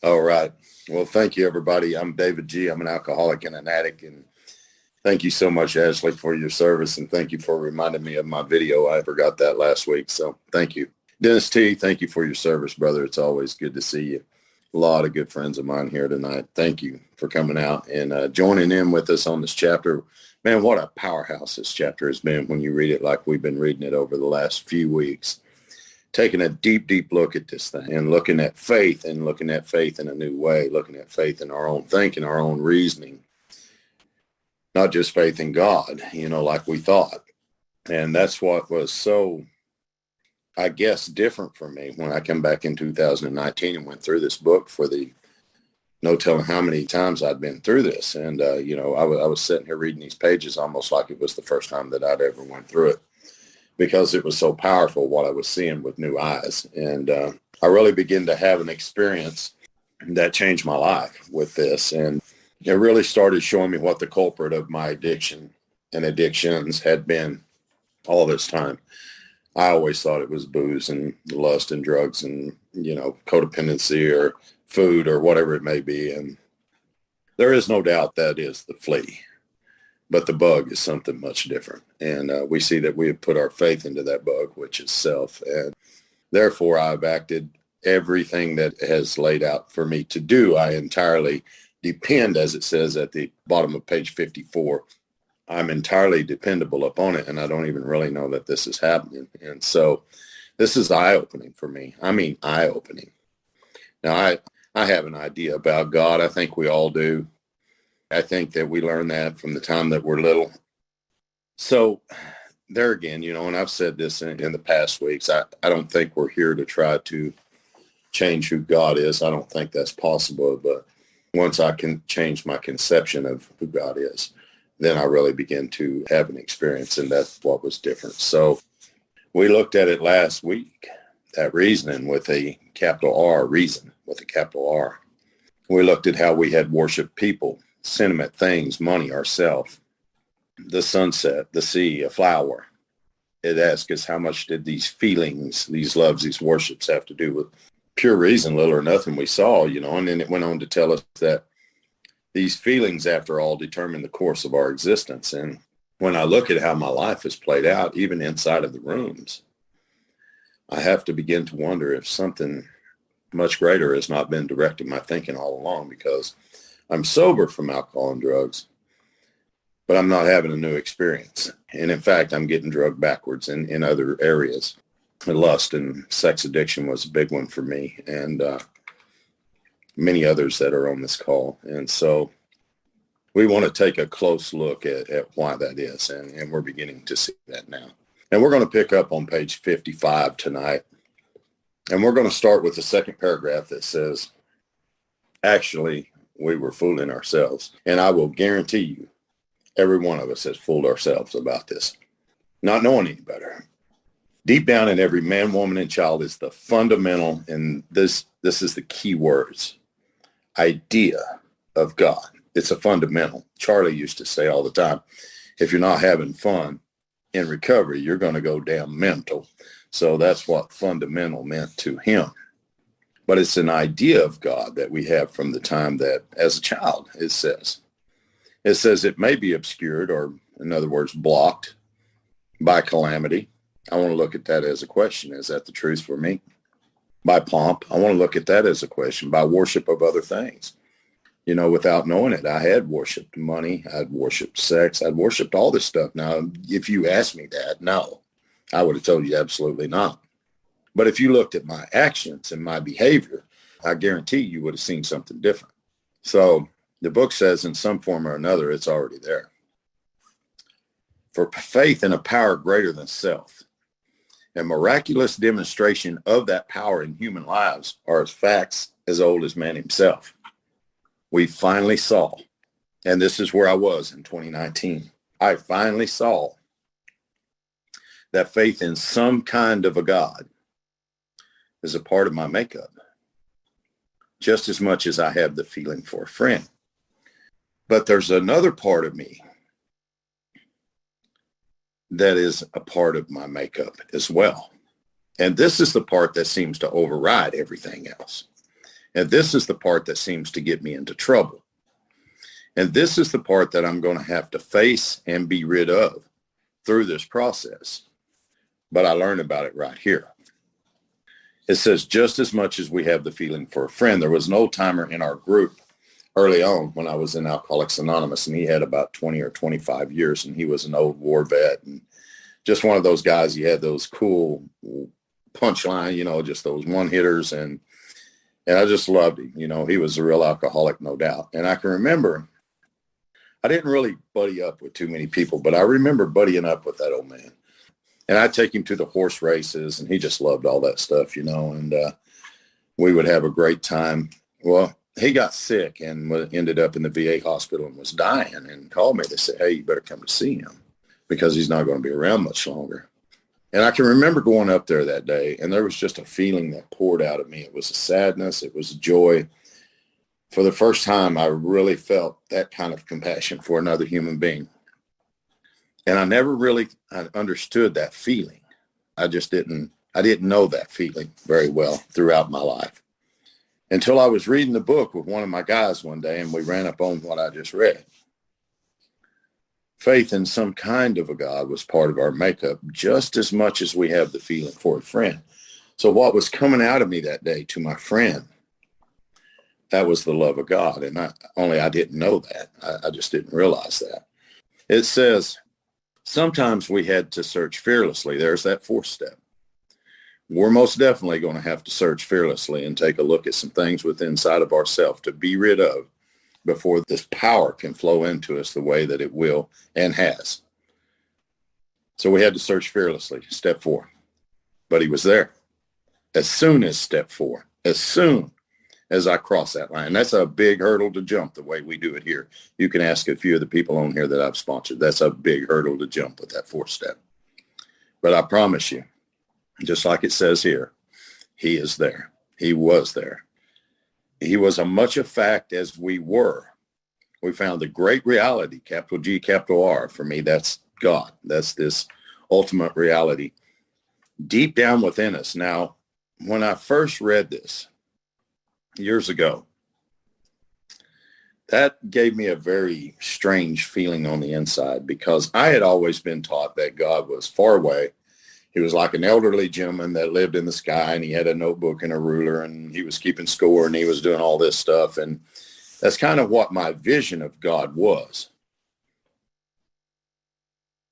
All right. Well, thank you, everybody. I'm David G. I'm an alcoholic and an addict. And thank you so much, Ashley, for your service. And thank you for reminding me of my video. I forgot that last week. So thank you. Dennis T., thank you for your service, brother. It's always good to see you. A lot of good friends of mine here tonight. Thank you for coming out and joining in with us on this chapter. Man, what a powerhouse this chapter has been when you read it like we've been reading it over the last few weeks. Taking a deep, deep look at this thing and looking at faith in a new way, looking at faith in our own thinking, our own reasoning, not just faith in God, like we thought. And that's what was so, I guess, different for me when I came back in 2019 and went through this book for the no telling how many times I'd been through this. And, I was sitting here reading these pages almost like it was the first time that I'd ever went through it, because it was so powerful what I was seeing with new eyes. And I really began to have an experience that changed my life with this. And it really started showing me what the culprit of my addiction and addictions had been all this time. I always thought it was booze and lust and drugs and, codependency or food or whatever it may be. And there is no doubt that is the flea. But the bug is something much different. And we see that we have put our faith into that bug, which is self. And therefore, I've acted everything that has laid out for me to do. I entirely depend, as it says at the bottom of page 54, I'm entirely dependable upon it. And I don't even really know that this is happening. And so this is eye-opening for me. I mean, eye-opening. Now, I have an idea about God. I think we all do. I think that we learn that from the time that we're little. So there again, and I've said this in the past weeks, I don't think we're here to try to change who God is. I don't think that's possible. But once I can change my conception of who God is, then I really begin to have an experience. And that's what was different. So we looked at it last week, that reasoning with a capital R, reason with a capital R. We looked at how we had worshiped people, sentiment, things, money, ourself, the sunset, the sea, a flower. It asks us how much did these feelings, these loves, these worships have to do with pure reason, little or nothing we saw, and then it went on to tell us that these feelings, after all, determine the course of our existence. And when I look at how my life has played out, even inside of the rooms, I have to begin to wonder if something much greater has not been directing my thinking all along, because I'm sober from alcohol and drugs, but I'm not having a new experience. And in fact, I'm getting drugged backwards in other areas. Lust and sex addiction was a big one for me, and many others that are on this call. And so we want to take a close look at why that is, and we're beginning to see that now. And we're going to pick up on page 55 tonight, and we're going to start with the second paragraph that says, actually, we were fooling ourselves. And I will guarantee you, every one of us has fooled ourselves about this, not knowing any better. Deep down in every man, woman, and child is the fundamental, and this is the key words, idea of God. It's a fundamental. Charlie used to say all the time, if you're not having fun in recovery, you're going to go damn mental. So that's what fundamental meant to him. But it's an idea of God that we have from the time that, as a child, it says it may be obscured, or in other words, blocked by calamity. I want to look at that as a question. Is that the truth for me? By pomp. I want to look at that as a question. By worship of other things. Without knowing it, I had worshiped money. I'd worshiped sex. I'd worshiped all this stuff. Now, if you asked me that, no, I would have told you absolutely not. But if you looked at my actions and my behavior, I guarantee you would have seen something different. So the book says in some form or another, it's already there. For faith in a power greater than self, a miraculous demonstration of that power in human lives are as facts as old as man himself. We finally saw, and this is where I was in 2019, I finally saw that faith in some kind of a God is a part of my makeup, just as much as I have the feeling for a friend. But there's another part of me that is a part of my makeup as well. And this is the part that seems to override everything else. And this is the part that seems to get me into trouble. And this is the part that I'm going to have to face and be rid of through this process. But I learned about it right here. It says, just as much as we have the feeling for a friend. There was an old timer in our group early on when I was in Alcoholics Anonymous, and he had about 20 or 25 years, and he was an old war vet and just one of those guys. He had those cool punchline, just those one hitters, and I just loved him. He was a real alcoholic, no doubt. And I can remember, I didn't really buddy up with too many people, but I remember buddying up with that old man. And I'd take him to the horse races, and he just loved all that stuff, and we would have a great time. Well, he got sick and ended up in the VA hospital and was dying, and called me. They said, hey, you better come to see him because he's not going to be around much longer. And I can remember going up there that day, and there was just a feeling that poured out of me. It was a sadness. It was a joy. For the first time, I really felt that kind of compassion for another human being. And I never really understood that feeling. I didn't know that feeling very well throughout my life until I was reading the book with one of my guys one day, and we ran up on what I just read. Faith in some kind of a God was part of our makeup just as much as we have the feeling for a friend. So what was coming out of me that day to my friend, that was the love of God. And I didn't know that. I just didn't realize that. It says, sometimes we had to search fearlessly. There's that fourth step. We're most definitely going to have to search fearlessly and take a look at some things within inside of ourselves to be rid of before this power can flow into us the way that it will and has. So we had to search fearlessly, step 4. But he was there. As soon as step 4, as soon as I cross that line. That's a big hurdle to jump the way we do it here. You can ask a few of the people on here that I've sponsored. That's a big hurdle to jump with that 4th step. But I promise you, just like it says here, he is there. He was there. He was as much a fact as we were. We found the great reality, capital G, capital R. For me, that's God. That's this ultimate reality deep down within us. Now, when I first read this years ago, that gave me a very strange feeling on the inside because I had always been taught that God was far away. He was like an elderly gentleman that lived in the sky, and he had a notebook and a ruler, and he was keeping score, and he was doing all this stuff. And that's kind of what my vision of God was.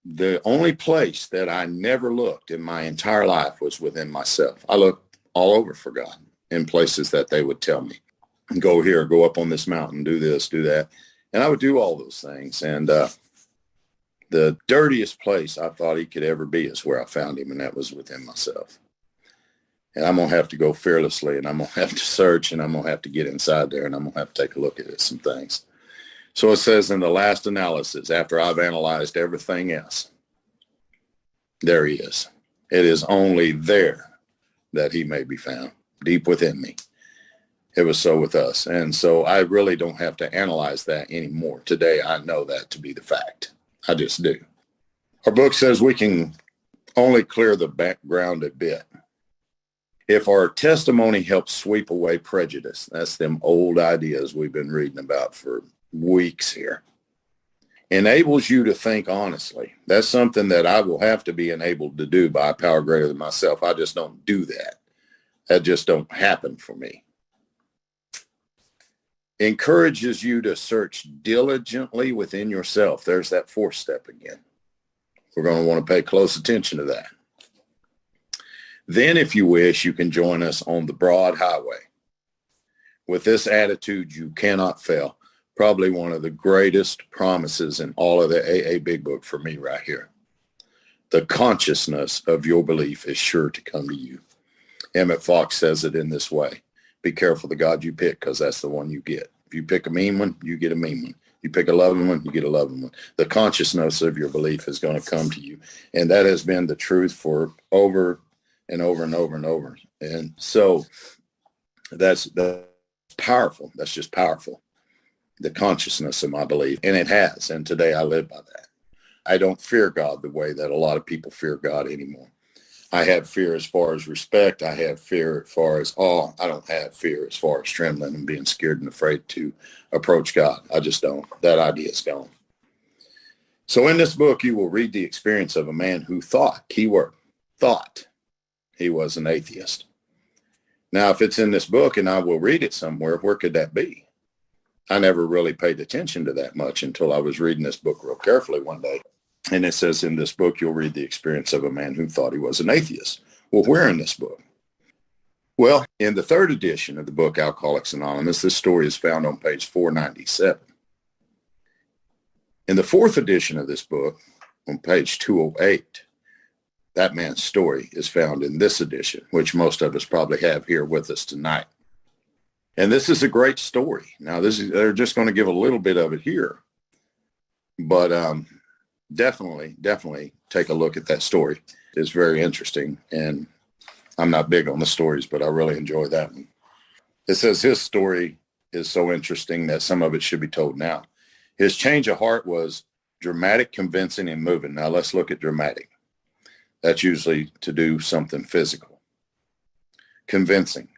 The only place that I never looked in my entire life was within myself. I looked all over for God in places that they would tell me, go here, go up on this mountain, do this, do that. And I would do all those things. And the dirtiest place I thought he could ever be is where I found him, and that was within myself. And I'm going to have to go fearlessly, and I'm going to have to search, and I'm going to have to get inside there, and I'm going to have to take a look at some things. So it says in the last analysis, after I've analyzed everything else, there he is. It is only there that he may be found, deep within me. It was so with us. And so I really don't have to analyze that anymore. Today, I know that to be the fact. I just do. Our book says we can only clear the background a bit. If our testimony helps sweep away prejudice, that's them old ideas we've been reading about for weeks here, enables you to think honestly. That's something that I will have to be enabled to do by a power greater than myself. I just don't do that. That just don't happen for me. Encourages you to search diligently within yourself. There's that 4th step again. We're going to want to pay close attention to that. Then, if you wish, you can join us on the broad highway. With this attitude, you cannot fail. Probably one of the greatest promises in all of the AA Big Book for me right here. The consciousness of your belief is sure to come to you. Emmett Fox says it in this way. Be careful the God you pick, because that's the one you get. If you pick a mean one, you get a mean one. You pick a loving one, you get a loving one. The consciousness of your belief is going to come to you. And that has been the truth for over and over and over and over. And so that's powerful. That's just powerful. The consciousness of my belief. And it has. And today I live by that. I don't fear God the way that a lot of people fear God anymore. I have fear as far as respect. I have fear as far as awe. I don't have fear as far as trembling and being scared and afraid to approach God. I just don't. That idea is gone. So in this book, you will read the experience of a man who thought, keyword, thought he was an atheist. Now, if it's in this book and I will read it somewhere, where could that be? I never really paid attention to that much until I was reading this book real carefully one day. And it says in this book, you'll read the experience of a man who thought he was an atheist. Well, where in this book? Well, in the third edition of the book, Alcoholics Anonymous, this story is found on page 497. In the fourth edition of this book, on page 208, that man's story is found in this edition, which most of us probably have here with us tonight. And this is a great story. Now, they're just going to give a little bit of it here. But definitely take a look at that story. It's very interesting. And I'm not big on the stories, but I really enjoy that one. It says his story is so interesting that some of it should be told now. His change of heart was dramatic, convincing, and moving. Now let's look at dramatic. That's usually to do something physical. Convincing,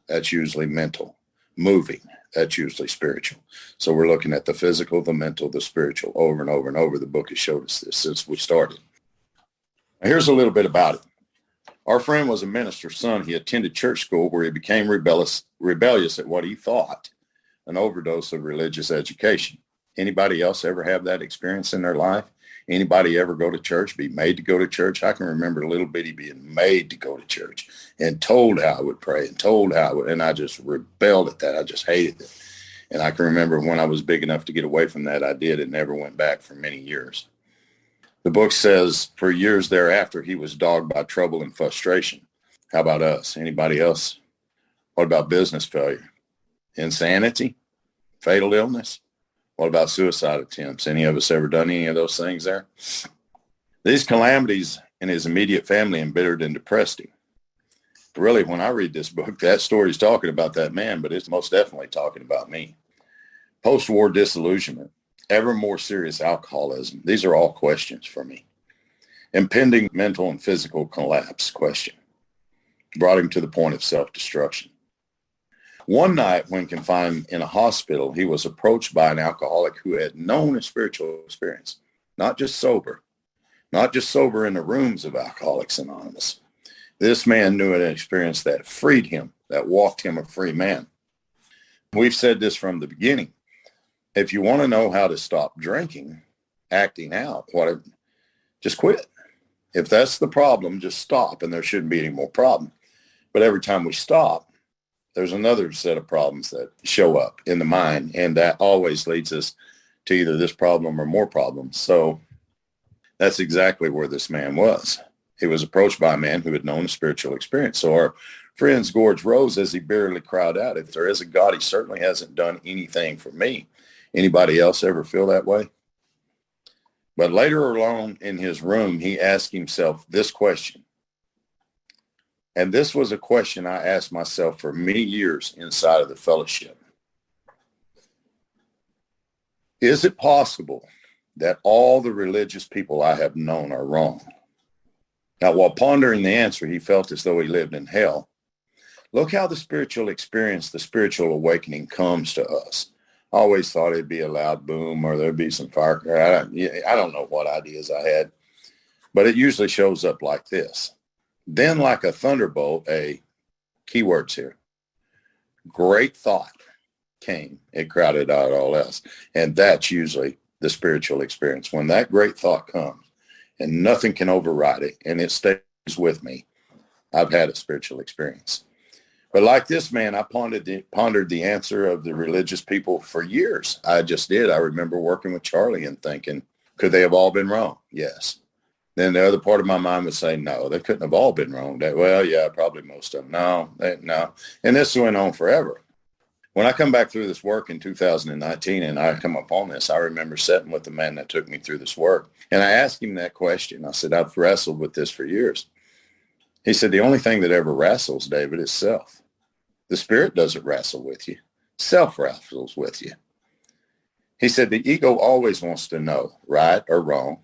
that's usually mental. Moving, that's usually spiritual. So we're looking at the physical, the mental, the spiritual, over and over and over. The book has showed us this since we started. Now, here's a little bit about it. Our friend was a minister's son. He attended church school where he became rebellious at what he thought an overdose of religious education. Anybody else ever have that experience in their life? Anybody ever go to church, be made to go to church? I can remember a little bitty being made to go to church and told how I would pray and told how I would, and I just rebelled at that. I just hated it. And I can remember when I was big enough to get away from that, I did and never went back for many years. The book says for years thereafter, he was dogged by trouble and frustration. How about us? Anybody else? What about business failure? Insanity? Fatal illness? What about suicide attempts? Any of us ever done any of those things there? These calamities in his immediate family embittered and depressed him. Really, when I read this book, that story is talking about that man, but it's most definitely talking about me. Post-war disillusionment, ever more serious alcoholism. These are all questions for me. Impending mental and physical collapse, question. Brought him to the point of self-destruction. One night when confined in a hospital, he was approached by an alcoholic who had known a spiritual experience, not just sober in the rooms of Alcoholics Anonymous. This man knew an experience that freed him, that walked him a free man. We've said this from the beginning. If you want to know how to stop drinking, acting out, just quit. If that's the problem, just stop, and there shouldn't be any more problem. But every time we stop, there's another set of problems that show up in the mind, and that always leads us to either this problem or more problems. So that's exactly where this man was. He was approached by a man who had known a spiritual experience. So our friend's gorge rose as he bitterly cried out, if there is a God, he certainly hasn't done anything for me. Anybody else ever feel that way? But later alone in his room, he asked himself this question. And this was a question I asked myself for many years inside of the fellowship. Is it possible that all the religious people I have known are wrong? Now, while pondering the answer, he felt as though he lived in hell. Look how the spiritual experience, the spiritual awakening comes to us. I always thought it'd be a loud boom or there'd be some firecracker. I don't know what ideas I had, but it usually shows up like this. Then like a thunderbolt, keywords here, great thought came. It crowded out all else. And that's usually the spiritual experience. When that great thought comes and nothing can override it and it stays with me, I've had a spiritual experience. But like this man, I pondered the answer of the religious people for years. I just did. I remember working with Charlie and thinking, could they have all been wrong? Yes. Then the other part of my mind would say, no, they couldn't have all been wrong. Well, yeah, probably most of them. No. And this went on forever. When I come back through this work in 2019 and I come upon this, I remember sitting with the man that took me through this work. And I asked him that question. I said, I've wrestled with this for years. He said, the only thing that ever wrestles, David, is self. The spirit doesn't wrestle with you. Self wrestles with you. He said, the ego always wants to know right or wrong,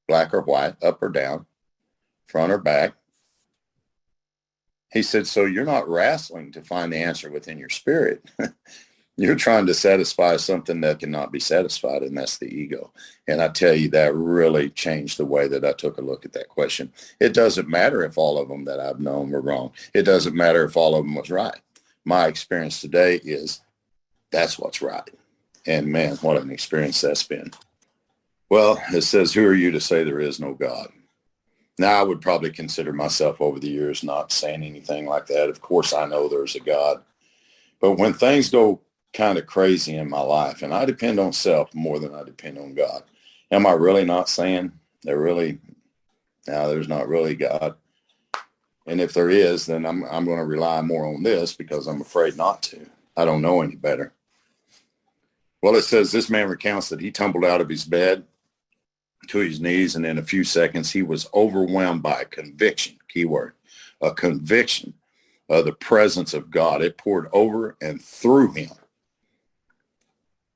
black or white, up or down, front or back, He said, so you're not wrestling to find the answer within your spirit. You're trying to satisfy something that cannot be satisfied, and that's the ego. And I tell you, that really changed the way that I took a look at that question. It doesn't matter if all of them that I've known were wrong. It doesn't matter if all of them was right. My experience today is that's what's right. And man, what an experience that's been. Well, it says, who are you to say there is no God? Now, I would probably consider myself over the years not saying anything like that. Of course, I know there's a God. But when things go kind of crazy in my life, and I depend on self more than I depend on God, am I really not saying there's not really God? And if there is, then I'm going to rely more on this because I'm afraid not to. I don't know any better. Well, it says this man recounts that he tumbled out of his bed to his knees, and in a few seconds, he was overwhelmed by a conviction, keyword, a conviction of the presence of God. It poured over and through him.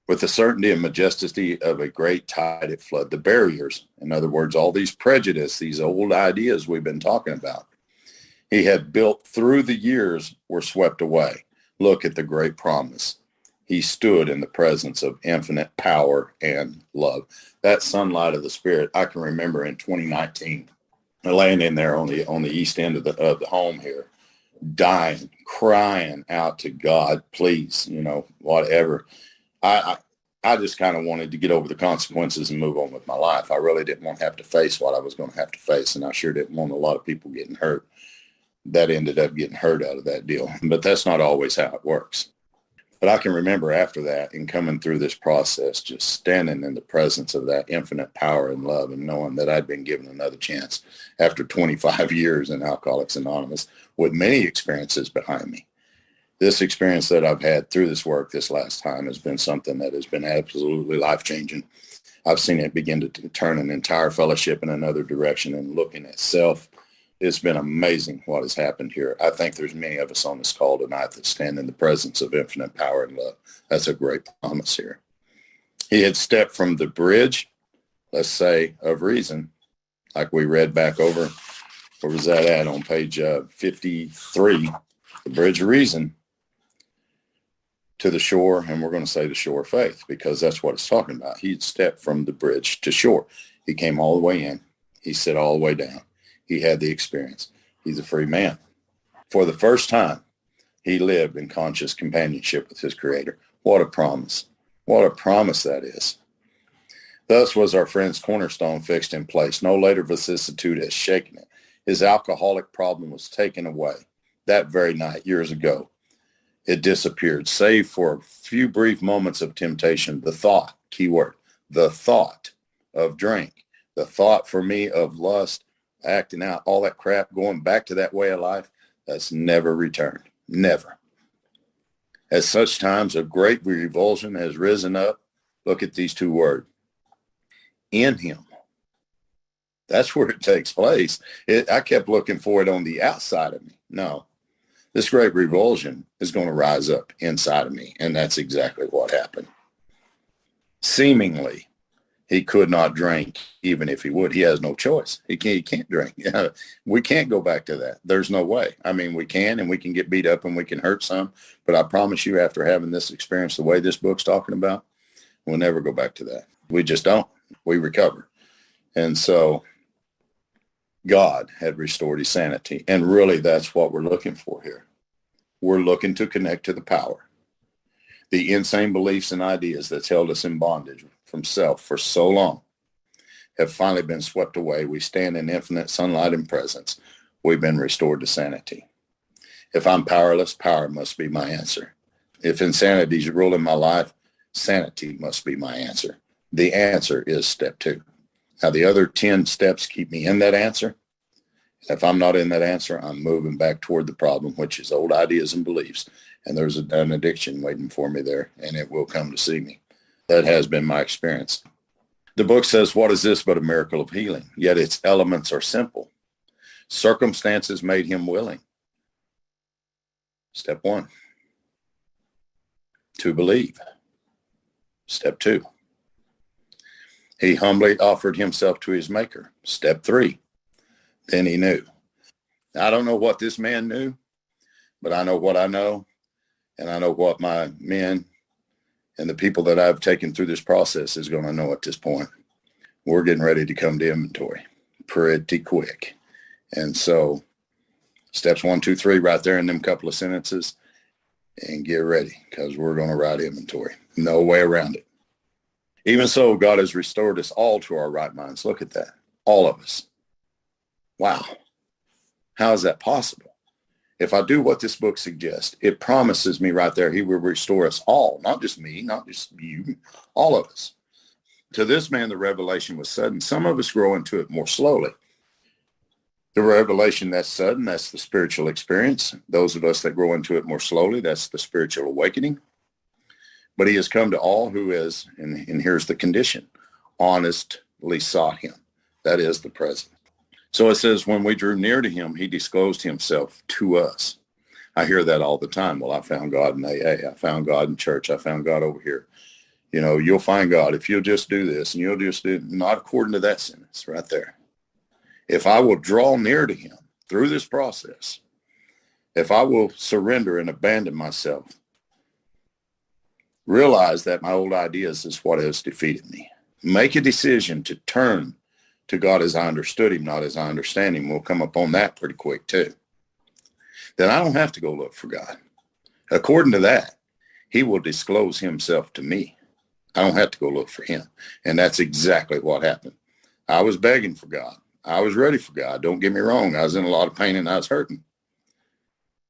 With the certainty and majesty of a great tide, it flooded the barriers. In other words, all these prejudices, these old ideas we've been talking about, he had built through the years were swept away. Look at the great promise. He stood in the presence of infinite power and love. That sunlight of the Spirit, I can remember in 2019, laying in there on the east end of the home here, dying, crying out to God, please, whatever. I just kind of wanted to get over the consequences and move on with my life. I really didn't want to have to face what I was going to have to face, and I sure didn't want a lot of people getting hurt. That ended up getting hurt out of that deal, but that's not always how it works. But I can remember after that and coming through this process, just standing in the presence of that infinite power and love and knowing that I'd been given another chance after 25 years in Alcoholics Anonymous with many experiences behind me. This experience that I've had through this work this last time has been something that has been absolutely life-changing. I've seen it begin to turn an entire fellowship in another direction and looking at self. It's been amazing what has happened here. I think there's many of us on this call tonight that stand in the presence of infinite power and love. That's a great promise here. He had stepped from the bridge, let's say, of reason, like we read back over, where was that at on page 53, the bridge of reason, to the shore, and we're going to say the shore of faith, because that's what it's talking about. He'd stepped from the bridge to shore. He came all the way in. He sit all the way down. He had the experience. He's a free man. For the first time, he lived in conscious companionship with his Creator. What a promise. What a promise that is. Thus was our friend's cornerstone fixed in place. No later vicissitude has shaken it. His alcoholic problem was taken away that very night, years ago. It disappeared, save for a few brief moments of temptation. The thought, keyword, the thought of drink, the thought for me of lust, acting out, all that crap, going back to that way of life, that's never returned. Never. At such times, a great revulsion has risen up. Look at these two words. In him. That's where it takes place. I kept looking for it on the outside of me. No. This great revulsion is going to rise up inside of me, and that's exactly what happened. Seemingly, he could not drink even if he would. He has no choice. He can't drink. We can't go back to that. There's no way. I mean, we can, and we can get beat up and we can hurt some. But I promise you, after having this experience, the way this book's talking about, we'll never go back to that. We just don't. We recover. And so God had restored his sanity. And really, that's what we're looking for here. We're looking to connect to the power. The insane beliefs and ideas that's held us in bondage from self for so long have finally been swept away. We stand in infinite sunlight and presence. We've been restored to sanity. If I'm powerless, power must be my answer. If insanity is ruling my life, sanity must be my answer. The answer is step 2. Now, the other 10 steps keep me in that answer. If I'm not in that answer, I'm moving back toward the problem, which is old ideas and beliefs. And there's an addiction waiting for me there, and it will come to see me. That has been my experience. The book says, what is this but a miracle of healing? Yet its elements are simple. Circumstances made him willing. Step 1. To believe. Step 2. He humbly offered himself to his maker. Step 3. Then he knew. I don't know what this man knew, but I know what I know, and I know what my men and the people that I've taken through this process is going to know at this point. We're getting ready to come to inventory pretty quick. And so steps 1, 2, 3 right there in them couple of sentences, and get ready, because we're going to write inventory. No way around it. Even so, God has restored us all to our right minds. Look at that. All of us. Wow. How is that possible? If I do what this book suggests, it promises me right there, he will restore us all, not just me, not just you, all of us. To this man, the revelation was sudden. Some of us grow into it more slowly. The revelation that's sudden, that's the spiritual experience. Those of us that grow into it more slowly, that's the spiritual awakening. But he has come to all who is, and here's the condition, honestly sought him. That is the present. So it says, when we drew near to him, he disclosed himself to us. I hear that all the time. Well, I found God in AA. I found God in church. I found God over here. You know, you'll find God if you'll just do this, and you'll just do, not according to that sentence right there. If I will draw near to him through this process, if I will surrender and abandon myself, realize that my old ideas is what has defeated me. Make a decision to turn to God as I understood him, not as I understand him. We'll come up on that pretty quick too. Then I don't have to go look for God. According to that, he will disclose himself to me. I don't have to go look for him. And that's exactly what happened. I was begging for God. I was ready for God. Don't get me wrong. I was in a lot of pain and I was hurting.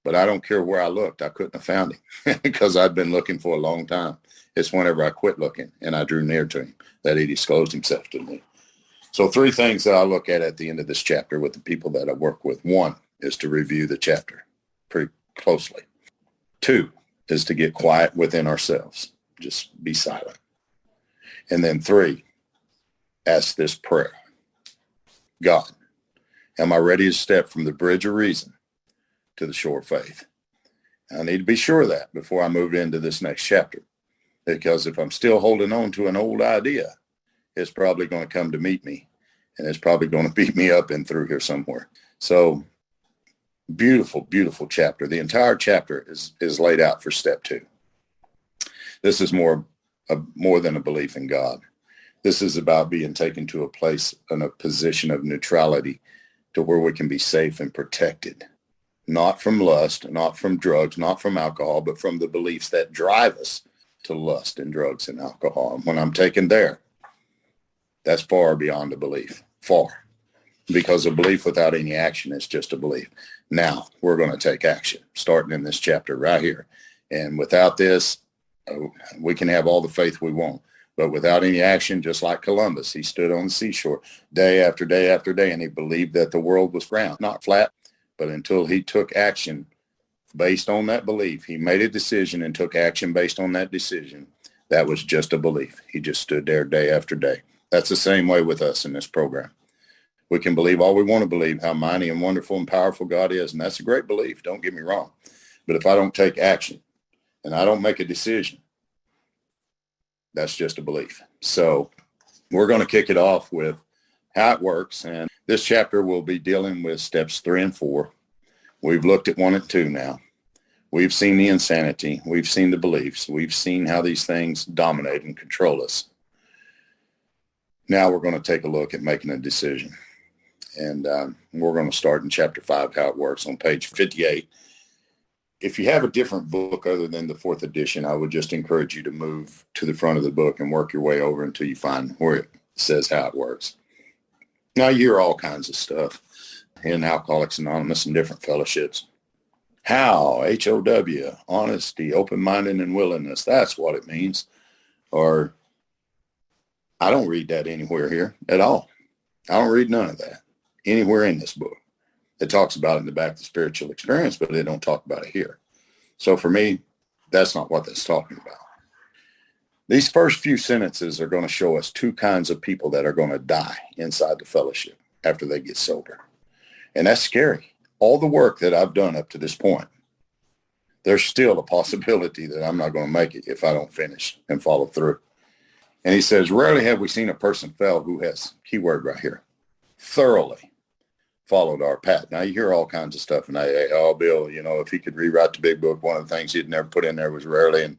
But I don't care where I looked. I couldn't have found him because I'd been looking for a long time. It's whenever I quit looking and I drew near to him that he disclosed himself to me. So 3 things that I look at the end of this chapter with the people that I work with. 1 is to review the chapter pretty closely. 2 is to get quiet within ourselves. Just be silent. And then 3, ask this prayer. God, am I ready to step from the bridge of reason to the shore of faith? I need to be sure of that before I move into this next chapter. Because if I'm still holding on to an old idea, it's probably going to come to meet me. And it's probably going to beat me up and through here somewhere. So beautiful, beautiful chapter. The entire chapter is laid out for step 2. This is more than a belief in God. This is about being taken to a place in a position of neutrality to where we can be safe and protected, not from lust, not from drugs, not from alcohol, but from the beliefs that drive us to lust and drugs and alcohol. And when I'm taken there, that's far beyond a belief, far, because a belief without any action is just a belief. Now we're going to take action, starting in this chapter right here. And without this, we can have all the faith we want. But without any action, just like Columbus, he stood on the seashore day after day after day, and he believed that the world was round, not flat. But until he took action based on that belief, he made a decision and took action based on that decision. That was just a belief. He just stood there day after day. That's the same way with us in this program. We can believe all we want to believe, how mighty and wonderful and powerful God is. And that's a great belief. Don't get me wrong. But if I don't take action and I don't make a decision, that's just a belief. So we're going to kick it off with how it works. And this chapter will be dealing with steps 3 and 4. We've looked at 1 and 2 now. We've seen the insanity. We've seen the beliefs. We've seen how these things dominate and control us. Now we're going to take a look at making a decision. And we're going to start in chapter 5, how it works, on page 58. If you have a different book other than the 4th edition, I would just encourage you to move to the front of the book and work your way over until you find where it says how it works. Now, you hear all kinds of stuff in Alcoholics Anonymous and different fellowships. How, H-O-W, honesty, open-minded, and willingness. That's what it means. Or I don't read that anywhere here at all. I don't read none of that anywhere in this book. It talks about it in the back of the spiritual experience, but they don't talk about it here. So for me, that's not what that's talking about. These first few sentences are going to show us 2 kinds of people that are going to die inside the fellowship after they get sober. And that's scary. All the work that I've done up to this point, there's still a possibility that I'm not going to make it if I don't finish and follow through. And he says, rarely have we seen a person fail who has, keyword right here, thoroughly followed our path. Now you hear all kinds of stuff in AA. Oh, Bill, if he could rewrite the big book, one of the things he'd never put in there was rarely, and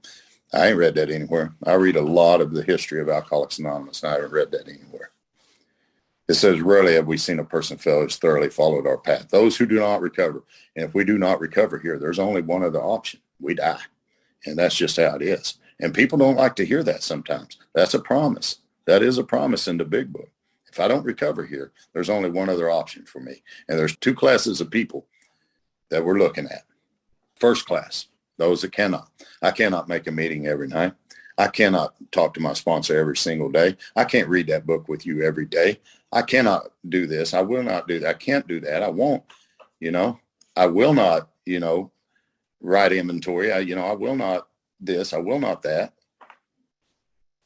I ain't read that anywhere. I read a lot of the history of Alcoholics Anonymous, and I haven't read that anywhere. It says, rarely have we seen a person fail who's thoroughly followed our path. Those who do not recover. And if we do not recover here, there's only one other option. We die. And that's just how it is. And people don't like to hear that sometimes. That's a promise. That is a promise in the big book. If I don't recover here, there's only one other option for me. And there's two classes of people that we're looking at. First class, those that cannot. I cannot make a meeting every night. I cannot talk to my sponsor every single day. I can't read that book with you every day. I cannot do this. I will not do that. I can't do that. I won't, I will not, write inventory. I will not this. I will not that.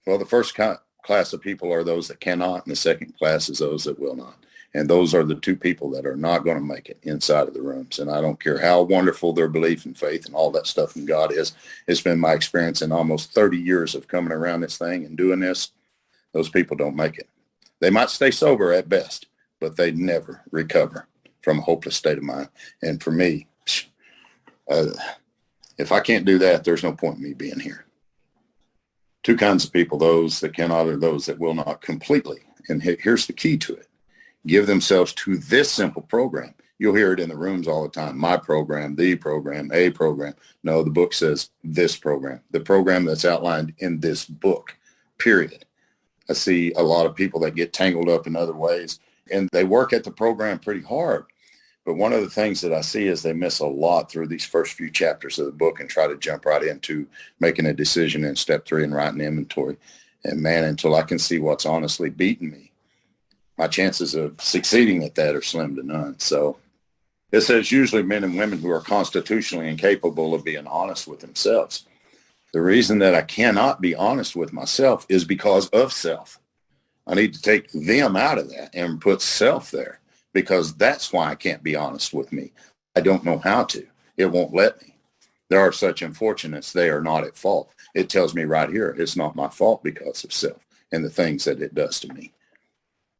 Well, the first class of people are those that cannot, and the second class is those that will not. And those are the two people that are not going to make it inside of the rooms. And I don't care how wonderful their belief and faith and all that stuff in God is. It's been my experience in almost 30 years of coming around this thing and doing this. Those people don't make it. They might stay sober at best, but they never recover from a hopeless state of mind. And for me, if I can't do that, there's no point in me being here. Two kinds of people, those that cannot or those that will not completely. And here's the key to it. Give themselves to this simple program. You'll hear it in the rooms all the time. My program, the program, a program. No, the book says this program. The program that's outlined in this book, period. I see a lot of people that get tangled up in other ways, and they work at the program pretty hard. But one of the things that I see is they miss a lot through these first few chapters of the book and try to jump right into making a decision in step 3 and writing inventory. And man, until I can see what's honestly beating me, my chances of succeeding at that are slim to none. So it says usually men and women who are constitutionally incapable of being honest with themselves. The reason that I cannot be honest with myself is because of self. I need to take them out of that and put self there, because that's why I can't be honest with me. I don't know how to. It won't let me. There are such unfortunates. They are not at fault. It tells me right here, it's not my fault because of self and the things that it does to me.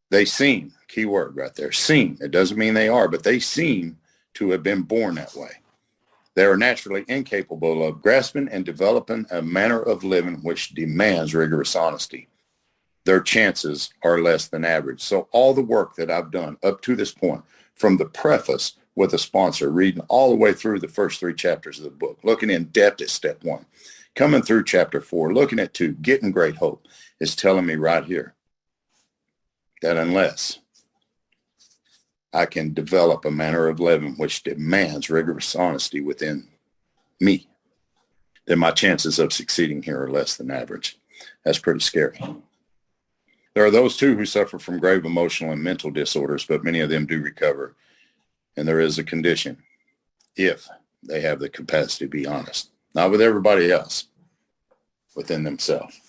They seem, key word right there, seem. It doesn't mean they are, but they seem to have been born that way. They are naturally incapable of grasping and developing a manner of living which demands rigorous honesty. Their chances are less than average. So all the work that I've done up to this point, from the preface with a sponsor, reading all the way through the first 3 chapters of the book, looking in depth at step 1, coming through chapter 4, looking at 2, getting great hope, is telling me right here that unless I can develop a manner of living which demands rigorous honesty within me, then my chances of succeeding here are less than average. That's pretty scary. There are those too who suffer from grave emotional and mental disorders, but many of them do recover. And there is a condition if they have the capacity to be honest, not with everybody else, within themselves.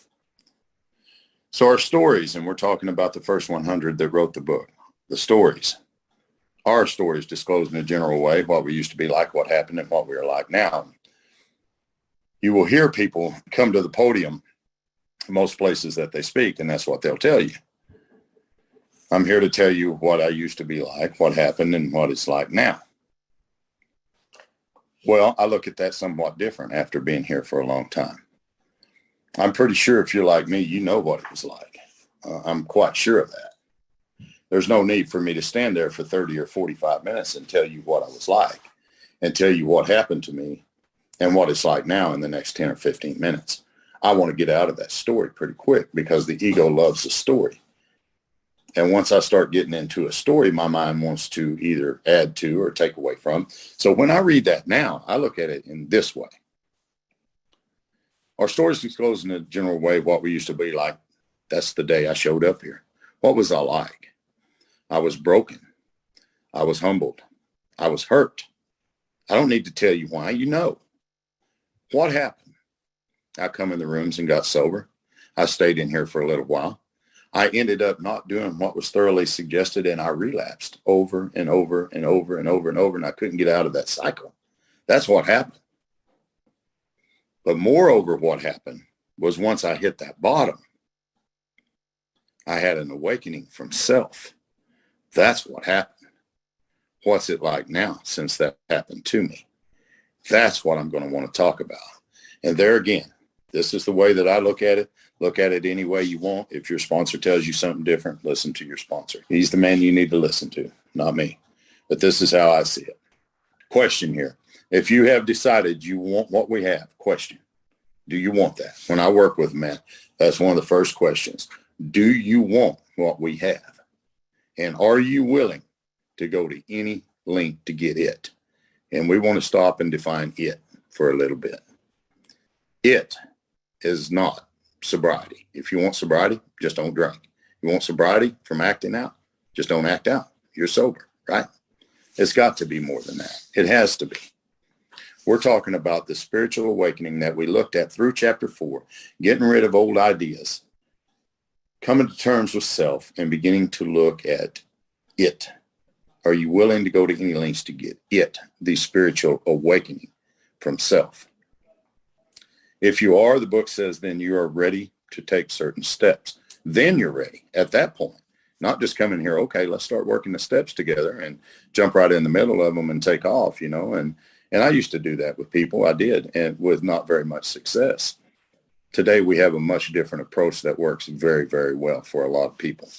So our stories, and we're talking about the first 100 that wrote the book, the stories. Our stories disclosed in a general way what we used to be like, what happened, and what we are like now. You will hear people come to the podium most places that they speak, and that's what they'll tell you. I'm here to tell you what I used to be like, what happened, and what it's like now. Well, I look at that somewhat different after being here for a long time. I'm pretty sure if you're like me, you know what it was like. I'm quite sure of that. There's no need for me to stand there for 30 or 45 minutes and tell you what I was like and tell you what happened to me and what it's like now in the next 10 or 15 minutes. I want to get out of that story pretty quick because the ego loves a story. And once I start getting into a story, my mind wants to either add to or take away from. So when I read that now, I look at it in this way. Our stories disclose in a general way what we used to be like. That's the day I showed up here. What was I like? I was broken. I was humbled. I was hurt. I don't need to tell you why. You know. What happened? I come in the rooms and got sober. I stayed in here for a little while. I ended up not doing what was thoroughly suggested, and I relapsed over and over and over and over and over, and I couldn't get out of that cycle. That's what happened. But moreover, what happened was once I hit that bottom, I had an awakening from self. That's what happened. What's it like now since that happened to me? That's what I'm going to want to talk about. And there again, this is the way that I look at it. Look at it any way you want. If your sponsor tells you something different, listen to your sponsor. He's the man you need to listen to, not me. But this is how I see it. Question here. If you have decided you want what we have, question, do you want that? When I work with men, that's one of the first questions. Do you want what we have? And are you willing to go to any length to get it? And we want to stop and define it for a little bit. It is not sobriety. If you want sobriety, just don't drink. You want sobriety from acting out, just don't act out. You're sober, right? It's got to be more than that. It has to be. We're talking about the spiritual awakening that we looked at through chapter 4, getting rid of old ideas, coming to terms with self, and beginning to look at it. Are you willing to go to any lengths to get it, the spiritual awakening from self? If you are, the book says, then you are ready to take certain steps. Then you're ready at that point. Not just come in here, okay, let's start working the steps together and jump right in the middle of them and take off, you know. And I used to do that with people. I did, and with not very much success. Today, we have a much different approach that works very, very well for a lot of people.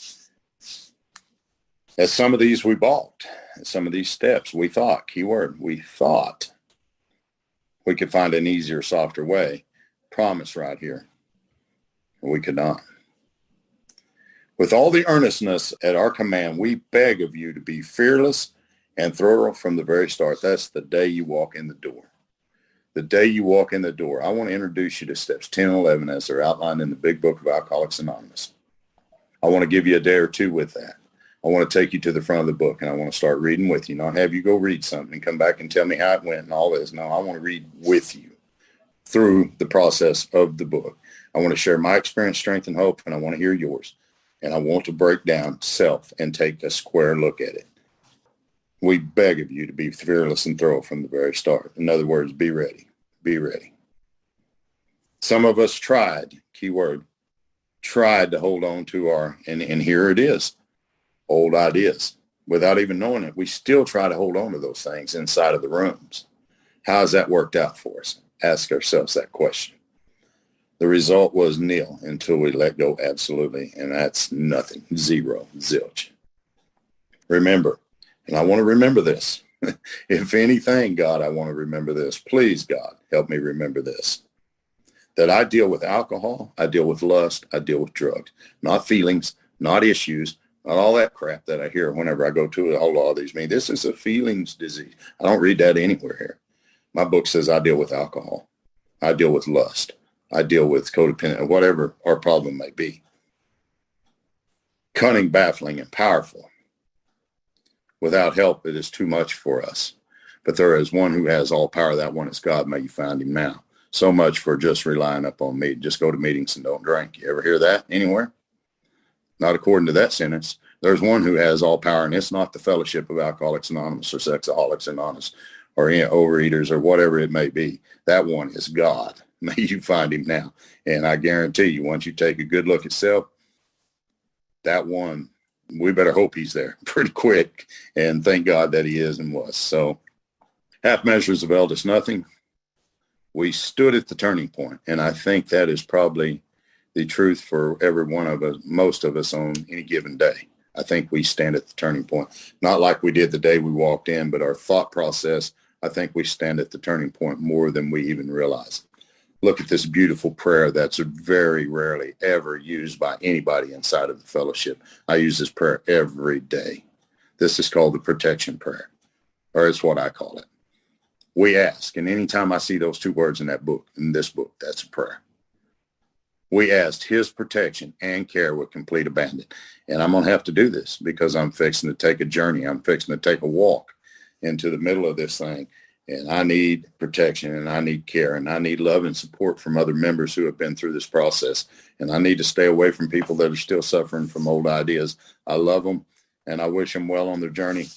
At some of these, we balked. At some of these steps, we thought, keyword, we thought we could find an easier, softer way. Promise right here. We could not. With all the earnestness at our command, we beg of you to be fearless and thorough from the very start. That's the day you walk in the door. The day you walk in the door. I want to introduce you to steps 10 and 11 as they're outlined in the big book of Alcoholics Anonymous. I want to give you a day or two with that. I want to take you to the front of the book, and I want to start reading with you, not have you go read something and come back and tell me how it went and all this. No, I want to read with you through the process of the book. I want to share my experience, strength, and hope, and I want to hear yours. And I want to break down self and take a square look at it. We beg of you to be fearless and thorough from the very start. In other words, be ready. Be ready. Some of us tried, keyword, tried to hold on to our, and here it is, old ideas. Without even knowing it, we still try to hold on to those things inside of the rooms. How has that worked out for us? Ask ourselves that question. The result was nil until we let go absolutely, and that's nothing, zero, zilch. Remember, and I want to remember this. If anything, God, I want to remember this. Please, God, help me remember this. That I deal with alcohol, I deal with lust, I deal with drugs. Not feelings, not issues, not all that crap that I hear whenever I go to a whole lot of these meetings. This is a feelings disease. I don't read that anywhere here. My book says I deal with alcohol. I deal with lust. I deal with codependent, whatever our problem may be. Cunning, baffling, and powerful. Without help, it is too much for us. But there is one who has all power. That one is God. May you find him now. So much for just relying upon me. Just go to meetings and don't drink. You ever hear that anywhere? Not according to that sentence. There's one who has all power, and it's not the fellowship of Alcoholics Anonymous or Sexaholics Anonymous or overeaters or whatever it may be. That one is God. May you find him now. And I guarantee you, once you take a good look at self, that one, we better hope he's there pretty quick. And thank God that he is and was. So half measures availed us nothing. We stood at the turning point. And I think that is probably the truth for every one of us, most of us on any given day. I think we stand at the turning point. Not like we did the day we walked in, but our thought process, I think we stand at the turning point more than we even realize. Look at this beautiful prayer that's very rarely ever used by anybody inside of the fellowship. I use this prayer every day. This is called the protection prayer, or it's what I call it. We ask, and anytime I see those two words in that book, in this book, that's a prayer. We asked his protection and care with complete abandon. And I'm going to have to do this because I'm fixing to take a journey. I'm fixing to take a walk into the middle of this thing. And I need protection, and I need care, and I need love and support from other members who have been through this process. And I need to stay away from people that are still suffering from old ideas. I love them, and I wish them well on their journey,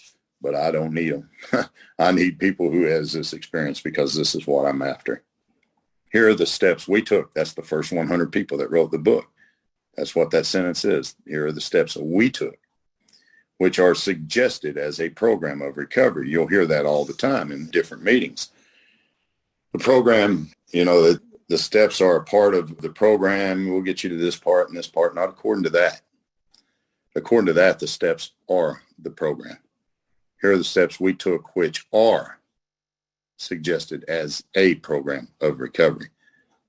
but I don't need them. I need people who has this experience because this is what I'm after. Here are the steps we took. That's the first 100 people that wrote the book. That's what that sentence is. Here are the steps that we took. which are suggested as a program of recovery. You'll hear that all the time in different meetings. The program, the steps are a part of the program. We'll get you to this part and this part, not according to that. According to that, the steps are the program. Here are the steps we took, which are suggested as a program of recovery.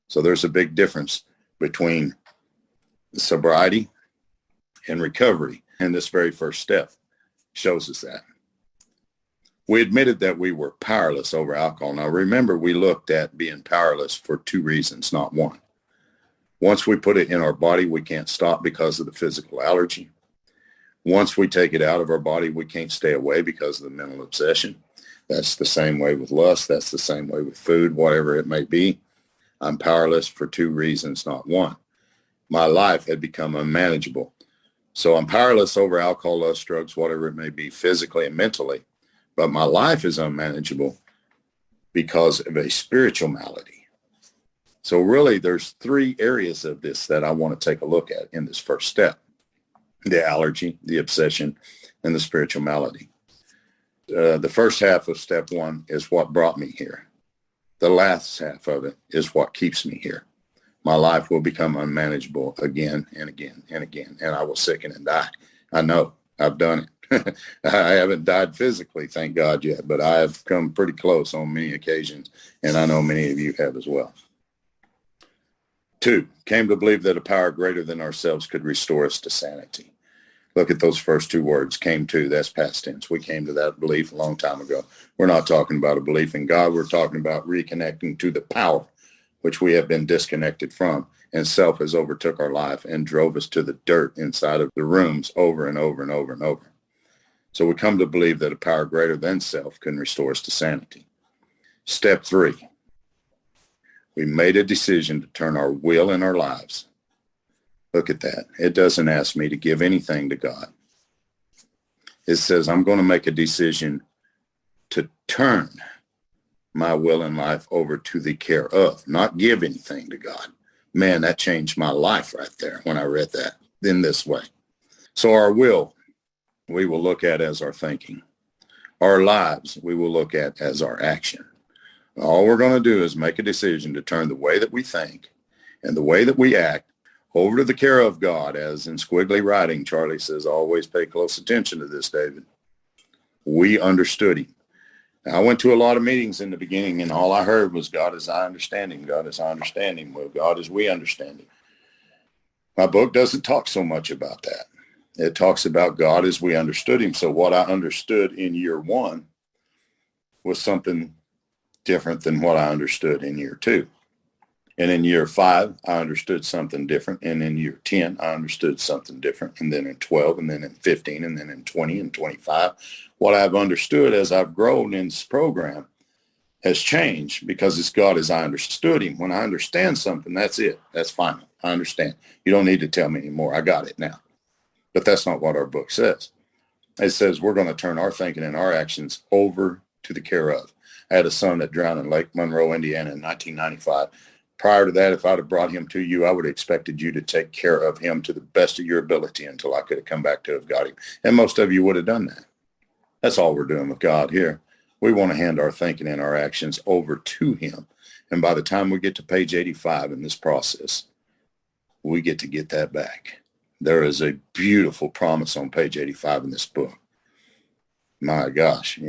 So there's a big difference between sobriety and recovery. And this very first step shows us that. We admitted that we were powerless over alcohol. Now remember, we looked at being powerless for two reasons, not one. Once we put it in our body, we can't stop because of the physical allergy. Once we take it out of our body, we can't stay away because of the mental obsession. That's the same way with lust. That's the same way with food, whatever it may be. I'm powerless for two reasons, not one. My life had become unmanageable. So I'm powerless over alcohol, lust, drugs, whatever it may be, physically and mentally. But my life is unmanageable because of a spiritual malady. So really, there's three areas of this that I want to take a look at in this first step. The allergy, the obsession, and the spiritual malady. The first half of step one is what brought me here. The last half of it is what keeps me here. My life will become unmanageable again and again and again, and I will sicken and die. I know. I've done it. I haven't died physically, thank God, yet, but I have come pretty close on many occasions, and I know many of you have as well. 2, came to believe that a power greater than ourselves could restore us to sanity. Look at those first two words, came to, that's past tense. We came to that belief a long time ago. We're not talking about a belief in God. We're talking about reconnecting to the power which we have been disconnected from, and self has overtook our life and drove us to the dirt inside of the rooms over and over and over and over. So we come to believe that a power greater than self can restore us to sanity. Step 3, we made a decision to turn our will and our lives. Look at that. It doesn't ask me to give anything to God. It says I'm going to make a decision to turn my will and life over to the care of, not give anything to God. Man, that changed my life right there when I read that in this way. So our will, we will look at as our thinking. Our lives, we will look at as our action. All we're going to do is make a decision to turn the way that we think and the way that we act over to the care of God. As in squiggly writing, Charlie says, always pay close attention to this, David. We understood him. Now, I went to a lot of meetings in the beginning, and all I heard was, God is I understand him. God is I understand him. Well, God is we understand him. My book doesn't talk so much about that. It talks about God as we understood him. So what I understood in year 1 was something different than what I understood in year 2. And in year 5, I understood something different. And in year 10, I understood something different. And then in 12, and then in 15, and then in 20 and 25. What I've understood as I've grown in this program has changed because it's God as I understood him. When I understand something, that's it. That's final. I understand. You don't need to tell me anymore. I got it now. But that's not what our book says. It says we're going to turn our thinking and our actions over to the care of. I had a son that drowned in Lake Monroe, Indiana in 1995. Prior to that, if I'd have brought him to you, I would have expected you to take care of him to the best of your ability until I could have come back to have got him. And most of you would have done that. That's all we're doing with God here. We want to hand our thinking and our actions over to him. And by the time we get to page 85 in this process, we get to get that back. There is a beautiful promise on page 85 in this book. My gosh,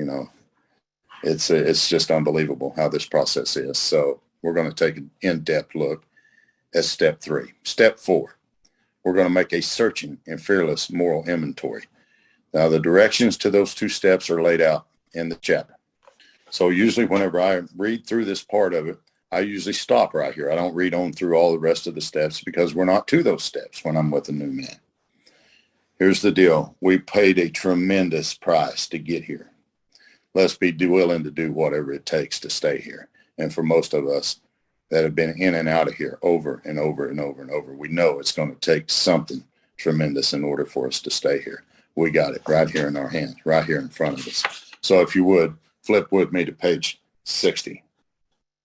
it's just unbelievable how this process is. So we're going to take an in-depth look at step 3. Step 4, we're going to make a searching and fearless moral inventory. Now, the directions to those 2 steps are laid out in the chapter. So usually whenever I read through this part of it, I usually stop right here. I don't read on through all the rest of the steps because we're not to those steps when I'm with a new man. Here's the deal. We paid a tremendous price to get here. Let's be willing to do whatever it takes to stay here. And for most of us that have been in and out of here over and over and over and over, we know it's going to take something tremendous in order for us to stay here. We got it right here in our hands, right here in front of us. So if you would, flip with me to page 60.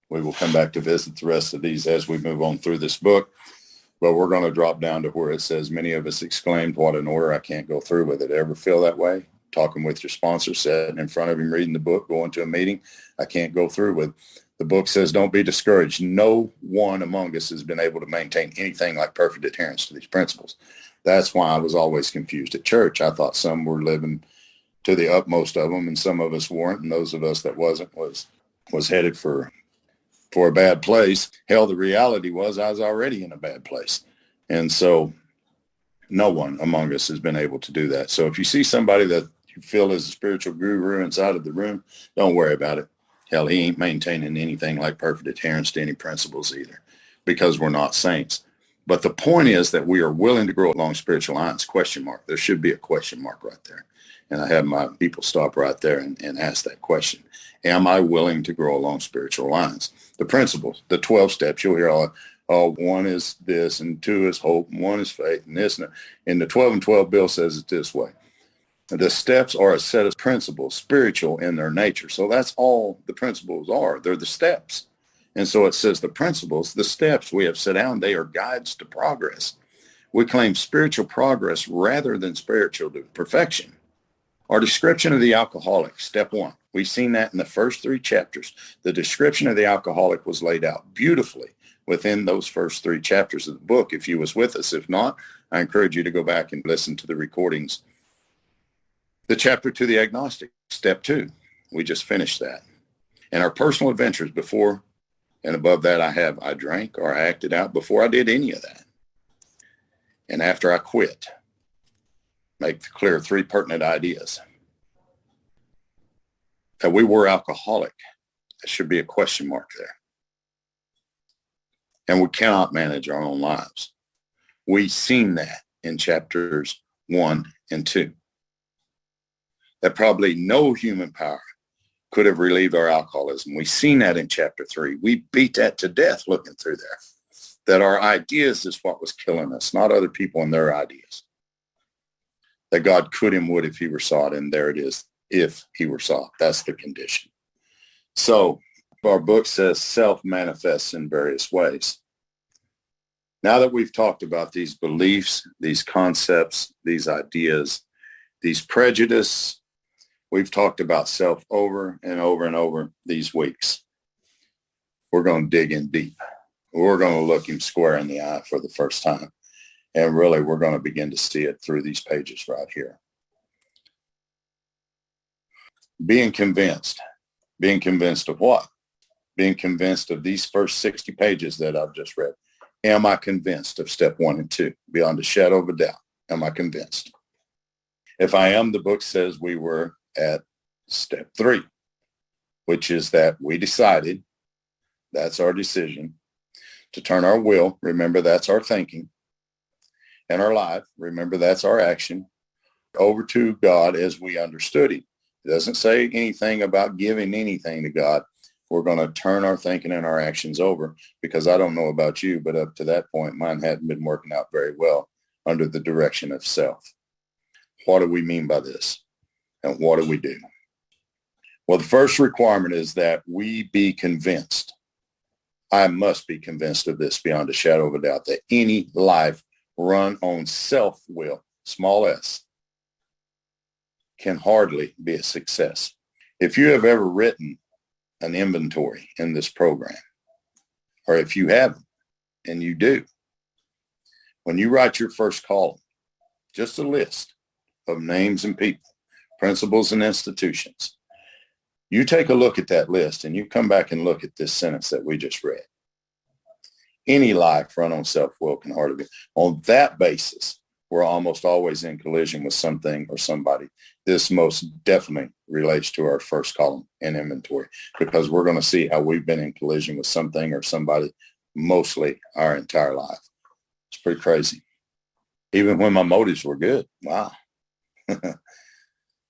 We will come back to visit the rest of these as we move on through this book. But we're going to drop down to where it says, many of us exclaimed, what an order, I can't go through with it. Ever feel that way? Talking with your sponsor, sitting in front of him, reading the book, going to a meeting, I can't go through with. The book says, don't be discouraged. No one among us has been able to maintain anything like perfect adherence to these principles. That's why I was always confused at church. I thought some were living to the utmost of them, and some of us weren't, and those of us that wasn't was headed for a bad place. Hell, the reality was I was already in a bad place. And so no one among us has been able to do that. So if you see somebody that you feel is a spiritual guru inside of the room, don't worry about it. Hell, he ain't maintaining anything like perfect adherence to any principles either, because we're not saints. But the point is that we are willing to grow along spiritual lines, ? There should be a question mark right there. And I had my people stop right there and ask that question. Am I willing to grow along spiritual lines? The principles, the 12 steps, you'll hear all, one is this, and two is hope, and one is faith, and this. And the 12 and 12 bill says it this way. The steps are a set of principles, spiritual in their nature. So that's all the principles are. They're the steps. And so it says the principles, the steps we have set down, they are guides to progress. We claim spiritual progress rather than spiritual perfection. Our description of the alcoholic, step 1. We've seen that in the first 3 chapters. The description of the alcoholic was laid out beautifully within those first 3 chapters of the book, if you was with us. If not, I encourage you to go back and listen to the recordings. The chapter to the agnostic, step 2. We just finished that. And our personal adventures before and above that, I drank or I acted out before I did any of that. And after I quit, make clear 3 pertinent ideas. That we were alcoholic. There should be a question mark there. And we cannot manage our own lives. We've seen that in chapters 1 and 2. That probably no human power could have relieved our alcoholism. We've seen that in chapter 3. We beat that to death looking through there. That our ideas is what was killing us, not other people and their ideas. That God could and would if he were sought, and there it is, if he were sought. That's the condition. So our book says self manifests in various ways. Now that we've talked about these beliefs, these concepts, these ideas, these prejudice, we've talked about self over and over and over these weeks. We're going to dig in deep. We're going to look him square in the eye for the first time. And really, we're going to begin to see it through these pages right here. Being convinced. Being convinced of what? Being convinced of these first 60 pages that I've just read. Am I convinced of step 1 and 2? Beyond a shadow of a doubt. Am I convinced? If I am, the book says we were at step 3, which is that we decided, that's our decision, to turn our will, remember that's our thinking, and our life, remember that's our action, over to God as we understood him. It doesn't say anything about giving anything to God. We're going to turn our thinking and our actions over, because I don't know about you, but up to that point, mine hadn't been working out very well under the direction of self. What do we mean by this? And what do we do? Well, the first requirement is that we be convinced. I must be convinced of this beyond a shadow of a doubt, that any life run on self-will, small s, can hardly be a success. If you have ever written an inventory in this program, or if you haven't, and you do, when you write your first column, just a list of names and people, principles and institutions, you take a look at that list and you come back and look at this sentence that we just read. Any life run on self-will can hardly be. On that basis, we're almost always in collision with something or somebody. This most definitely relates to our first column in inventory, because we're going to see how we've been in collision with something or somebody mostly our entire life. It's pretty crazy. Even when my motives were good. Wow.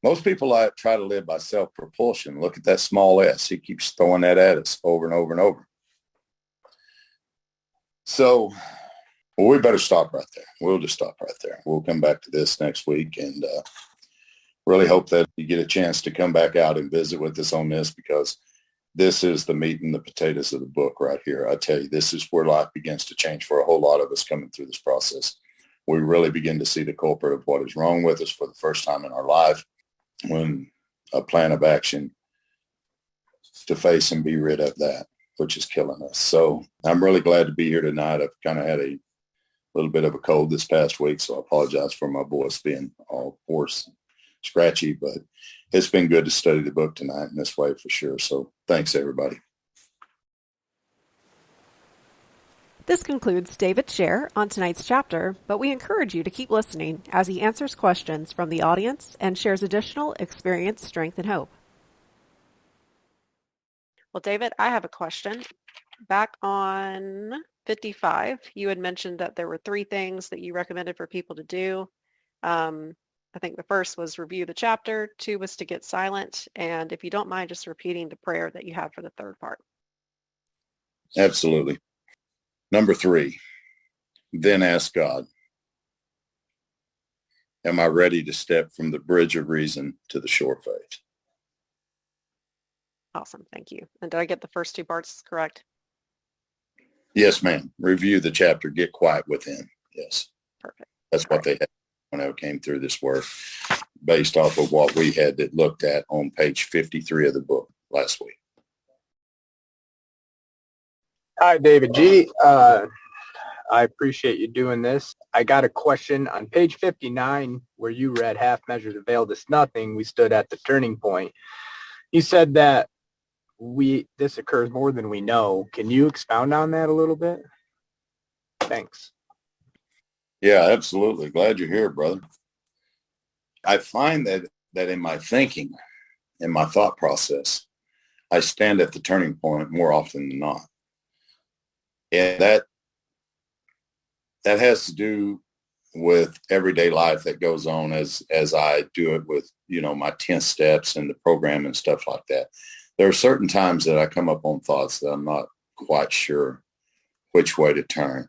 Most people try to live by self-propulsion. Look at that small s. He keeps throwing that at us over and over and over. So, well, we better stop right there. We'll just stop right there. We'll come back to this next week, and really hope that you get a chance to come back out and visit with us on this, because this is the meat and the potatoes of the book right here. I tell you, this is where life begins to change for a whole lot of us coming through this process. We really begin to see the culprit of what is wrong with us for the first time in our life, when a plan of action to face and be rid of that, which is killing us. So I'm really glad to be here tonight. I've kind of had a little bit of a cold this past week, so I apologize for my voice being all hoarse, scratchy, but it's been good to study the book tonight in this way for sure. So thanks, everybody. This concludes David's share on tonight's chapter, but we encourage you to keep listening as he answers questions from the audience and shares additional experience, strength, and hope. Well, David, I have a question. Back on 55, you had mentioned that there were 3 things that you recommended for people to do. I think the first was review the chapter, 2 was to get silent, and if you don't mind just repeating the prayer that you have for the third part. Absolutely. Number 3, then ask God, am I ready to step from the bridge of reason to the shore of faith? Awesome, thank you. And did I get the first 2 parts correct? Yes, ma'am. Review the chapter, get quiet within. Yes. Perfect. That's what they had when I came through this work, based off of what we had that looked at on page 53 of the book last week. Hi, David G. I appreciate you doing this. I got a question on page 59 where you read half measures availed us nothing. We stood at the turning point. You said that this occurs more than we know. Can you expound on that a little bit? Thanks. Yeah, absolutely. Glad you're here, brother. I find that in my thinking, in my thought process, I stand at the turning point more often than not. And that has to do with everyday life that goes on as I do it with, my 10 steps and the program and stuff like that. There are certain times that I come up on thoughts that I'm not quite sure which way to turn.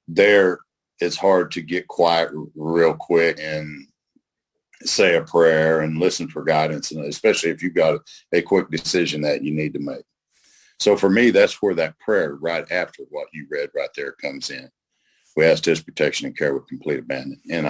There, it's hard to get quiet real quick and say a prayer and listen for guidance, and especially if you've got a quick decision that you need to make. So for me, that's where that prayer right after what you read right there comes in. We ask his protection and care with complete abandon. And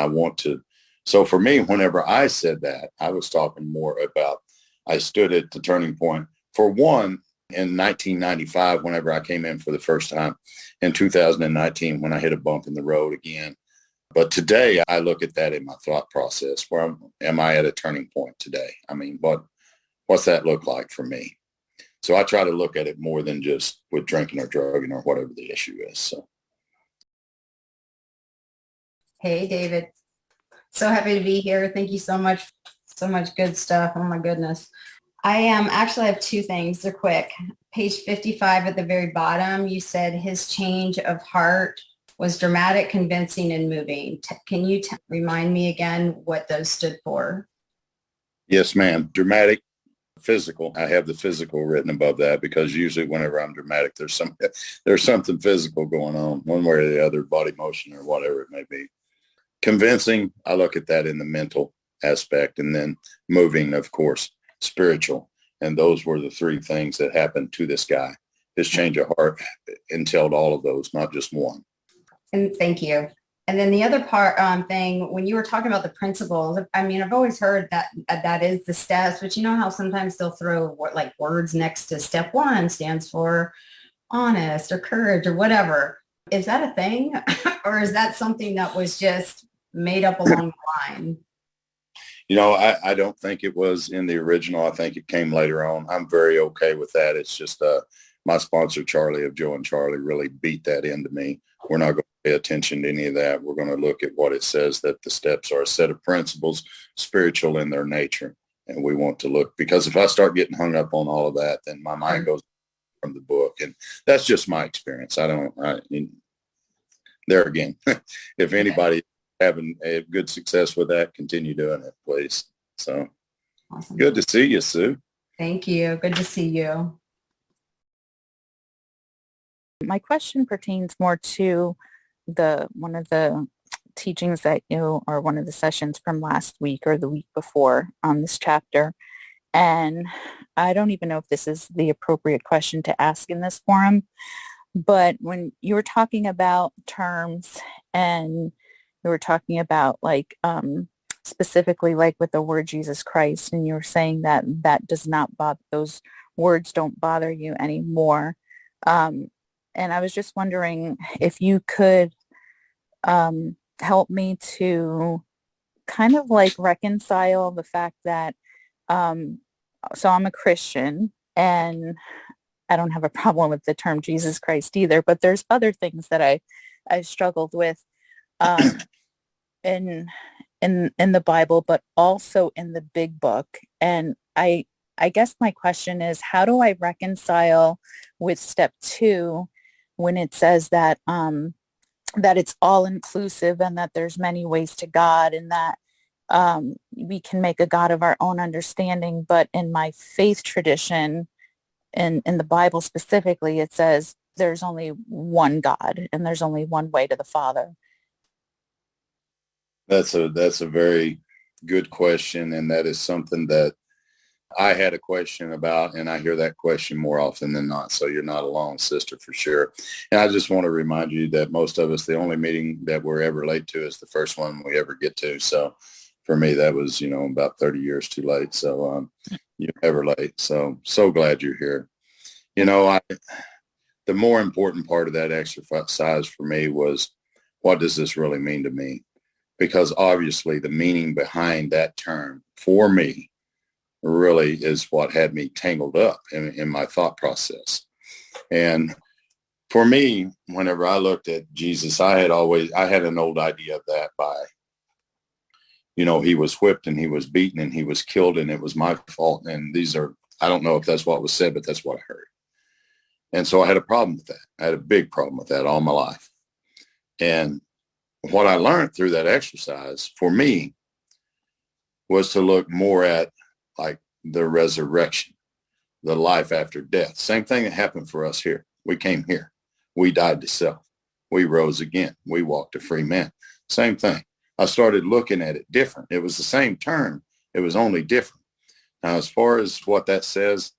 so for me, whenever I said that, I was talking more about, I stood at the turning point. For one, in 1995, whenever I came in for the first time, in 2019, when I hit a bump in the road again. But today, I look at that in my thought process. Where am I at a turning point today? I mean, what's that look like for me? So I try to look at it more than just with drinking or drugging or whatever the issue is. So. Hey, David. So happy to be here. Thank you so much. So much good stuff. Oh, my goodness. I have 2 things. They're quick. Page 55 at the very bottom, you said his change of heart was dramatic, convincing, and moving. Can you remind me again what those stood for? Yes, ma'am. Dramatic, physical. I have the physical written above that because usually whenever I'm dramatic, there's something physical going on, one way or the other, body motion or whatever it may be. Convincing, I look at that in the mental aspect, and then moving, of course, spiritual. And those were the 3 things that happened to this guy. His change of heart entailed all of those, not just one. And thank you. And then the other part thing, when you were talking about the principles, I mean, I've always heard that is the steps, but you know how sometimes they'll throw words next to step 1 stands for honest or courage or whatever. Is that a thing? Or is that something that was just made up along the line? I don't think it was in the original. I think it came later on. I'm very okay with that. It's just my sponsor, Charlie of Joe and Charlie, really beat that into me. We're not going to pay attention to any of that. We're going to look at what it says, that the steps are a set of principles, spiritual in their nature. And we want to look, because if I start getting hung up on all of that, then my mind goes from the book. And that's just my experience. There again, if anybody having a good success with that, continue doing it, please. So awesome. Good to see you, Sue. Thank you. Good to see you. My question pertains more to one of the teachings that or one of the sessions from last week or the week before on this chapter. And I don't even know if this is the appropriate question to ask in this forum, but when you were talking about terms and you were talking about like specifically like with the word Jesus Christ, and you were saying that that does not bother, those words don't bother you anymore. And I was just wondering if you could help me to kind of like reconcile the fact that so I'm a Christian and I don't have a problem with the term Jesus Christ either, but there's other things that I struggled with in the Bible, but also in the big book. And I guess my question is, how do I reconcile with step 2 when it says that that it's all inclusive and that there's many ways to God, and that we can make a God of our own understanding. But in my faith tradition, in the Bible specifically, it says there's only one God and there's only one way to the Father. That's a very good question, and that is something that I had a question about, and I hear that question more often than not. So you're not alone, sister, for sure. And I just want to remind you that most of us, the only meeting that we're ever late to is the first one we ever get to. So for me, that was, about 30 years too late. So you're never late. So glad you're here. The more important part of that exercise for me was, what does this really mean to me? Because obviously the meaning behind that term for me really is what had me tangled up in my thought process. And for me, whenever I looked at Jesus, I had an old idea of that by, he was whipped and he was beaten and he was killed and it was my fault. And I don't know if that's what was said, but that's what I heard. And so I had a problem with that. I had a big problem with that all my life. And what I learned through that exercise for me was to look more at like the resurrection, the life after death. Same thing that happened for us here. We came here. We died to self. We rose again. We walked a free man. Same thing. I started looking at it different. It was the same term. It was only different. Now, as far as what that says,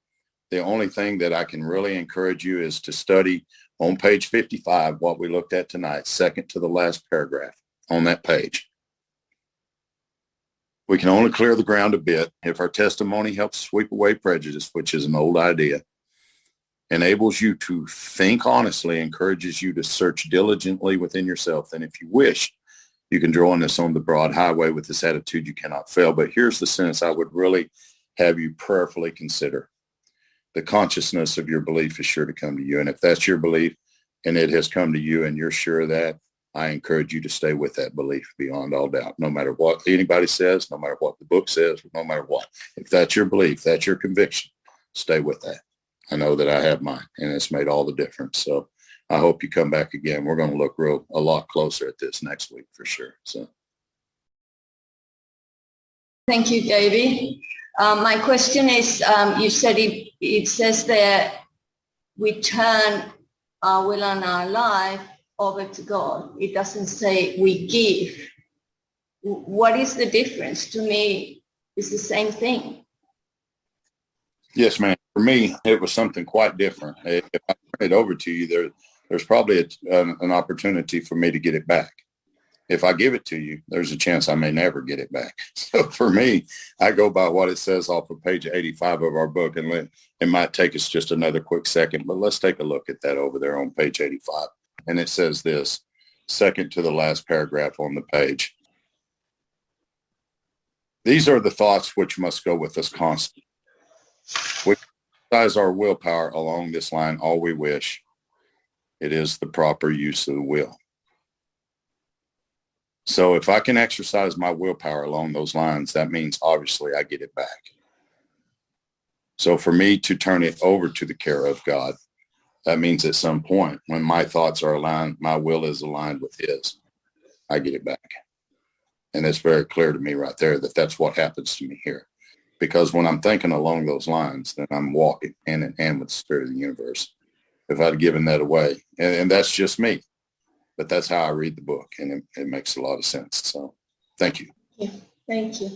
the only thing that I can really encourage you is to study on page 55, what we looked at tonight, second to the last paragraph on that page. We can only clear the ground a bit if our testimony helps sweep away prejudice, which is an old idea, enables you to think honestly, encourages you to search diligently within yourself. And if you wish, you can join us on the broad highway with this attitude, you cannot fail. But here's the sentence I would really have you prayerfully consider. The consciousness of your belief is sure to come to you. And if that's your belief and it has come to you and you're sure of that, I encourage you to stay with that belief beyond all doubt, no matter what anybody says, no matter what the book says, no matter what. If that's your belief, that's your conviction, stay with that. I know that I have mine, and it's made all the difference. So I hope you come back again. We're going to look a lot closer at this next week for sure. So. Thank you, David. My question is, you said it says there we turn our will and our life over to God. It doesn't say we give. What is the difference? To me, it's the same thing. Yes, ma'am. For me, it was something quite different. If I turn it over to you, there's probably an opportunity for me to get it back. If I give it to you, there's a chance I may never get it back. So for me, I go by what it says off of page 85 of our book, and it might take us just another quick second, but let's take a look at that over there on page 85. And it says this, second to the last paragraph on the page. These are the thoughts which must go with us constantly. We exercise our willpower along this line all we wish. It is the proper use of the will. So if I can exercise my willpower along those lines, that means obviously I get it back. So for me to turn it over to the care of God, that means at some point when my thoughts are aligned, my will is aligned with his, I get it back. And it's very clear to me right there that that's what happens to me here. Because when I'm thinking along those lines, then I'm walking hand in hand with the spirit of the universe. If I'd given that away, and that's just me. But that's how I read the book, and it makes a lot of sense. So thank you. Yeah, thank you.